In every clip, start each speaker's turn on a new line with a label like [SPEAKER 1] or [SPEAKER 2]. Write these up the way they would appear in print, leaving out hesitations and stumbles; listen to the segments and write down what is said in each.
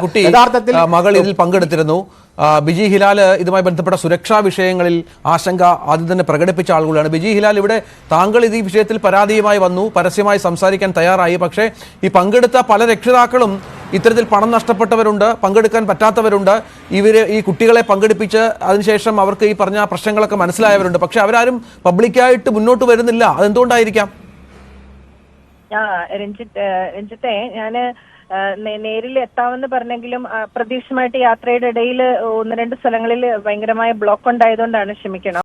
[SPEAKER 1] കുട്ടി മകൾ ഇതിൽ പങ്കെടുത്തിരുന്നു. ബിജി ഹിലാൽ ഇതുമായി ബന്ധപ്പെട്ട സുരക്ഷാ വിഷയങ്ങളിൽ ആശങ്ക ആദ്യം തന്നെ പ്രകടിപ്പിച്ച ആളുകളാണ്. ബിജി ഹിലാൽ, ഇവിടെ താങ്കൾ ഈ വിഷയത്തിൽ പരാതിയുമായി വന്നു, പരസ്യമായി സംസാരിക്കാൻ തയ്യാറായി. പക്ഷേ ഈ പങ്കെടുത്ത പല രക്ഷിതാക്കളും ഇത്തരത്തിൽ പണം നഷ്ടപ്പെട്ടവരുണ്ട്, പങ്കെടുക്കാൻ പറ്റാത്തവരുണ്ട്. ഈ കുട്ടികളെ പങ്കെടുപ്പിച്ച് അതിനുശേഷം അവർക്ക് ഈ പറഞ്ഞ പ്രശ്നങ്ങളൊക്കെ മനസ്സിലായവരുണ്ട്. പക്ഷെ അവരാരും പബ്ലിക്കായിട്ട് മുന്നോട്ട് വരുന്നില്ല. അതെന്തുകൊണ്ടായിരിക്കാം?
[SPEAKER 2] രഞ്ജിത്തെ, ഞാന് നേരിൽ എത്താമെന്ന് പറഞ്ഞെങ്കിലും പ്രതീക്ഷമായിട്ട് യാത്രയുടെ ഇടയിൽ ഒന്ന് രണ്ട് സ്ഥലങ്ങളിൽ ഭയങ്കരമായ ബ്ലോക്ക് ഉണ്ടായതുകൊണ്ടാണ്, ക്ഷമിക്കണം.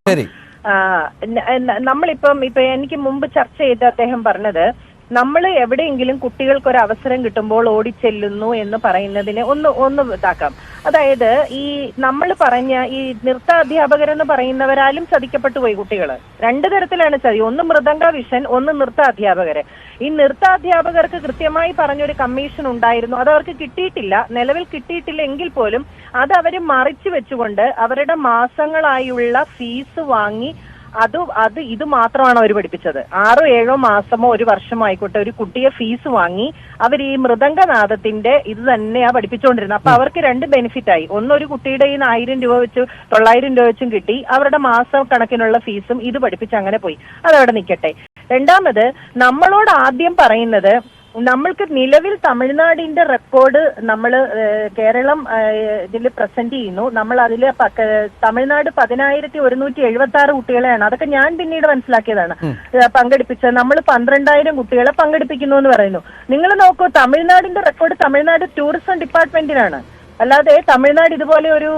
[SPEAKER 2] നമ്മളിപ്പം എനിക്ക് മുമ്പ് ചർച്ച ചെയ്ത് അദ്ദേഹം പറഞ്ഞത്, നമ്മൾ എവിടെയെങ്കിലും കുട്ടികൾക്ക് ഒരു അവസരം കിട്ടുമ്പോൾ ഓടിച്ചെല്ലുന്നു എന്ന് പറയുന്നതിന് ഒന്ന് ഇതാക്കാം. അതായത് ഈ നമ്മൾ പറഞ്ഞ ഈ നൃത്താധ്യാപകരെന്ന് പറയുന്നവരാലും ചതിക്കപ്പെട്ടു പോയി കുട്ടികൾ. രണ്ടു തരത്തിലാണ് ചതി. ഒന്ന് മൃദംഗ വിഷൻ, ഒന്ന് നൃത്താധ്യാപകര്. ഈ നൃത്താധ്യാപകർക്ക് കൃത്യമായി പറഞ്ഞൊരു കമ്മീഷൻ ഉണ്ടായിരുന്നു, അത് അവർക്ക് കിട്ടിയിട്ടില്ല. നിലവിൽ കിട്ടിയിട്ടില്ല എങ്കിൽ പോലും അത് അവർ മറിച്ചു വെച്ചുകൊണ്ട് അവരുടെ മാസങ്ങളായുള്ള ഫീസ് വാങ്ങി ഇത് മാത്രമാണ് അവർ പഠിപ്പിച്ചത്. 6 7 മാസമോ 1 വർഷമോ ആയിക്കോട്ടെ, ഒരു കുട്ടിയെ ഫീസ് വാങ്ങി അവർ ഈ മൃദംഗനാദത്തിന്റെ ഇത് തന്നെയാ പഠിപ്പിച്ചുകൊണ്ടിരുന്നത്. അപ്പൊ അവർക്ക് 2 ബെനിഫിറ്റ് ആയി. ഒന്ന്, ഒരു കുട്ടിയുടെ ഈ 1000 രൂപ വെച്ച് 900 രൂപ വെച്ചും കിട്ടി, അവരുടെ മാസം കണക്കിനുള്ള ഫീസും ഇത് പഠിപ്പിച്ച് അങ്ങനെ പോയി. അതവിടെ നിൽക്കട്ടെ. രണ്ടാമത്, നമ്മളോട് ആദ്യം പറയുന്നത്, നമ്മൾക്ക് നിലവിൽ തമിഴ്നാടിന്റെ റെക്കോർഡ് നമ്മൾ കേരളം ഇതിൽ പ്രസന്റ് ചെയ്യുന്നു. നമ്മൾ അതിൽ തമിഴ്നാട് 10,176 കുട്ടികളെയാണ്, അതൊക്കെ ഞാൻ പിന്നീട് മനസ്സിലാക്കിയതാണ്, പങ്കെടുപ്പിച്ചത്. നമ്മൾ 12,000 കുട്ടികളെ പങ്കെടുപ്പിക്കുന്നു എന്ന് പറയുന്നു. നിങ്ങൾ നോക്കൂ, തമിഴ്നാടിന്റെ റെക്കോർഡ് തമിഴ്നാട് ടൂറിസം ഡിപ്പാർട്ട്മെന്റിനാണ്, അല്ലാതെ തമിഴ്നാട് ഇതുപോലെ ഒരു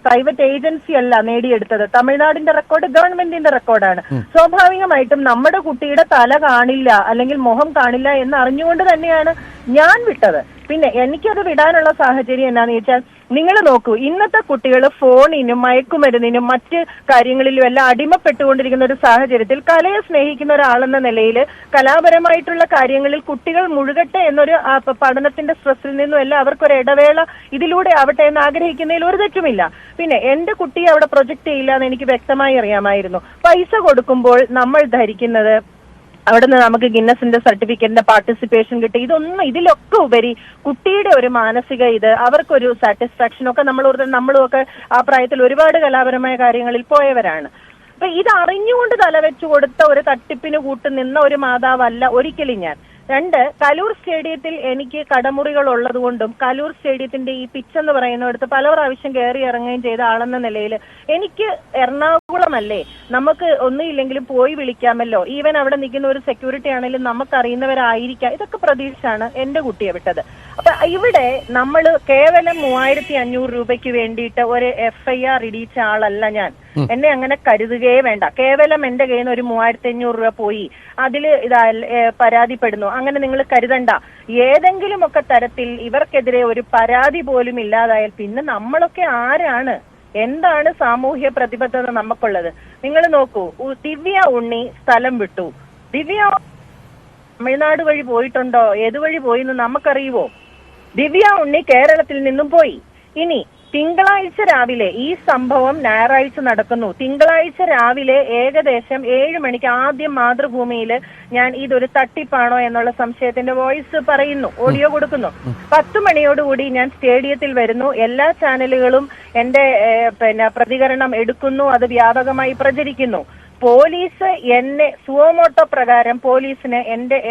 [SPEAKER 2] പ്രൈവറ്റ് ഏജൻസി അല്ല നേടിയെടുത്തത്. തമിഴ്നാടിന്റെ റെക്കോർഡ് ഗവൺമെന്റിന്റെ റെക്കോർഡാണ്. സ്വാഭാവികമായിട്ടും നമ്മുടെ കുട്ടിയുടെ തല കാണില്ല അല്ലെങ്കിൽ മുഖം കാണില്ല എന്ന് അറിഞ്ഞുകൊണ്ട് തന്നെയാണ് ഞാൻ വിട്ടത്. പിന്നെ എനിക്കത് വിടാനുള്ള സാഹചര്യം എന്താണെന്ന് ചോദിച്ചാൽ, നിങ്ങൾ നോക്കൂ, ഇന്നത്തെ കുട്ടികൾ ഫോണിനും മയക്കുമരുന്നിനും മറ്റ് കാര്യങ്ങളിലും എല്ലാം അടിമപ്പെട്ടുകൊണ്ടിരിക്കുന്ന ഒരു സാഹചര്യത്തിൽ കലയെ സ്നേഹിക്കുന്ന ഒരാളെന്ന നിലയിൽ കലാപരമായിട്ടുള്ള കാര്യങ്ങളിൽ കുട്ടികൾ മുഴുകട്ടെ എന്നൊരു പഠനത്തിന്റെ സ്ട്രെസ്സിൽ നിന്നും എല്ലാം അവർക്കൊരു ഇടവേള ഇതിലൂടെ ആവട്ടെ എന്ന് ആഗ്രഹിക്കുന്നതിൽ ഒരു തെറ്റുമില്ല. പിന്നെ എന്റെ കുട്ടിയെ അവിടെ പ്രൊജക്ട് ചെയ്യില്ല എന്ന് എനിക്ക് വ്യക്തമായി അറിയാമായിരുന്നു. പൈസ കൊടുക്കുമ്പോൾ നമ്മൾ ധരിക്കുന്നത് അവിടെ നിന്ന് നമുക്ക് ഗിന്നസിന്റെ സർട്ടിഫിക്കറ്റിന്റെ പാർട്ടിസിപ്പേഷൻ കിട്ടി. ഇതിലൊക്കെ ഉപരി കുട്ടിയുടെ ഒരു മാനസിക അവർക്കൊരു സാറ്റിസ്ഫാക്ഷൻ ഒക്കെ നമ്മളുമൊക്കെ ആ പ്രായത്തിൽ ഒരുപാട് കലാപരമായ കാര്യങ്ങളിൽ പോയവരാണ്. അപ്പൊ ഇത് അറിഞ്ഞുകൊണ്ട് തലവെച്ചു കൊടുത്ത ഒരു തട്ടിപ്പിന് കൂട്ടുനിന്ന ഒരു മാതാവല്ല ഒരിക്കലും ഞാൻ. 2, കലൂർ സ്റ്റേഡിയത്തിൽ എനിക്ക് കടമുറികൾ ഉള്ളത് കൊണ്ടും കലൂർ സ്റ്റേഡിയത്തിന്റെ ഈ പിച്ച് എന്ന് പറയുന്നിടത്ത് പല പ്രാവശ്യം കയറി ഇറങ്ങുകയും ചെയ്ത ആളെന്ന നിലയിൽ എനിക്ക് എറണാകുളമല്ലേ, നമുക്ക് ഒന്നുമില്ലെങ്കിലും പോയി വിളിക്കാമല്ലോ, ഈവൻ അവിടെ നിൽക്കുന്ന ഒരു സെക്യൂരിറ്റി ആണെങ്കിലും നമുക്കറിയുന്നവരായിരിക്കാം, ഇതൊക്കെ പ്രതീക്ഷയാണ് എന്റെ കുട്ടിയെ വിട്ടത്. അപ്പൊ ഇവിടെ നമ്മൾ കേവലം 3,500 രൂപയ്ക്ക് വേണ്ടിയിട്ട് ഒരു FIR ഇടിയിച്ച ആളല്ല ഞാൻ. എന്നെ അങ്ങനെ കരുതുകയേ വേണ്ട. കേവലം എന്റെ കയ്യിൽ നിന്ന് ഒരു 3,500 രൂപ പോയി, അതില് പരാതിപ്പെടുന്നു, അങ്ങനെ നിങ്ങൾ കരുതണ്ട. ഏതെങ്കിലും ഒക്കെ തരത്തിൽ ഇവർക്കെതിരെ ഒരു പരാതി പോലും ഇല്ലാതായാൽ പിന്നെ നമ്മളൊക്കെ ആരാണ്? എന്താണ് സാമൂഹ്യ പ്രതിബദ്ധത നമുക്കുള്ളത്? നിങ്ങൾ നോക്കൂ, ദിവ്യ ഉണ്ണി സ്ഥലം വിട്ടു. ദിവ്യ തമിഴ്നാട് വഴി പോയിട്ടുണ്ടോ? ഏതുവഴി പോയി എന്ന് നമുക്കറിയുവോ? ദിവ്യ ഉണ്ണി കേരളത്തിൽ നിന്നും പോയി. ഇനി തിങ്കളാഴ്ച രാവിലെ, ഈ സംഭവം ഞായറാഴ്ച നടക്കുന്നു, തിങ്കളാഴ്ച രാവിലെ ഏകദേശം 7 മണിക്ക് ആദ്യം മാതൃഭൂമിയിൽ ഞാൻ ഇതൊരു തട്ടിപ്പാണോ എന്നുള്ള സംശയത്തിന്റെ വോയിസ് പറയുന്നു, ഓഡിയോ കൊടുക്കുന്നു. 10 മണിയോടുകൂടി ഞാൻ സ്റ്റേഡിയത്തിൽ വരുന്നു. എല്ലാ ചാനലുകളും എന്റെ പ്രതികരണം എടുക്കുന്നു, അത് വ്യാപകമായി പ്രചരിക്കുന്നു. പോലീസ് എന്നെ സുവോമോട്ടോ പ്രകാരം പോലീസിന്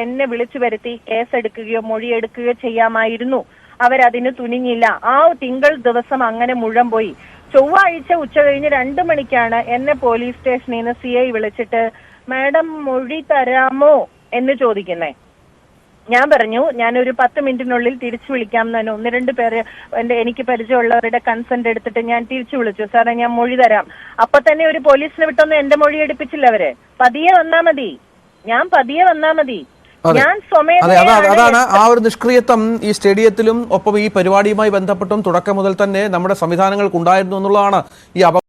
[SPEAKER 2] എന്നെ വിളിച്ചു വരുത്തി കേസെടുക്കുകയോ മൊഴിയെടുക്കുകയോ ചെയ്യാമായിരുന്നു. അവരതിന് തുനിഞ്ഞില്ല. ആ തിങ്കൾ ദിവസം അങ്ങനെ മുഴം പോയി. ചൊവ്വാഴ്ച ഉച്ച കഴിഞ്ഞ് 2 മണിക്കാണ് എന്നെ പോലീസ് സ്റ്റേഷനിൽ നിന്ന് CI വിളിച്ചിട്ട്, മാഡം മൊഴി തരാമോ എന്ന് ചോദിക്കുന്നേ. ഞാൻ പറഞ്ഞു, ഞാനൊരു 10 മിനിറ്റിനുള്ളിൽ തിരിച്ചു വിളിക്കാം എന്ന് തന്നെ 1-2 പേര് എനിക്ക് പരിചയമുള്ളവരുടെ കൺസെന്റ് എടുത്തിട്ട് ഞാൻ തിരിച്ചു വിളിച്ചു. സാറേ, ഞാൻ മൊഴി തരാം. അപ്പൊ തന്നെ ഒരു പോലീസിനെ വിട്ടൊന്നും എന്റെ മൊഴി എടുപ്പിച്ചില്ല അവര്. പതിയെ വന്നാ മതി.
[SPEAKER 1] അതാണ് ആ ഒരു നിഷ്ക്രിയത്വം ഈ സ്റ്റേഡിയത്തിലും ഒപ്പം ഈ പരിപാടിയുമായി ബന്ധപ്പെട്ടും തുടക്കം മുതൽ തന്നെ നമ്മുടെ സംവിധാനങ്ങൾക്ക് ഉണ്ടായിരുന്നു എന്നുള്ളതാണ് ഈ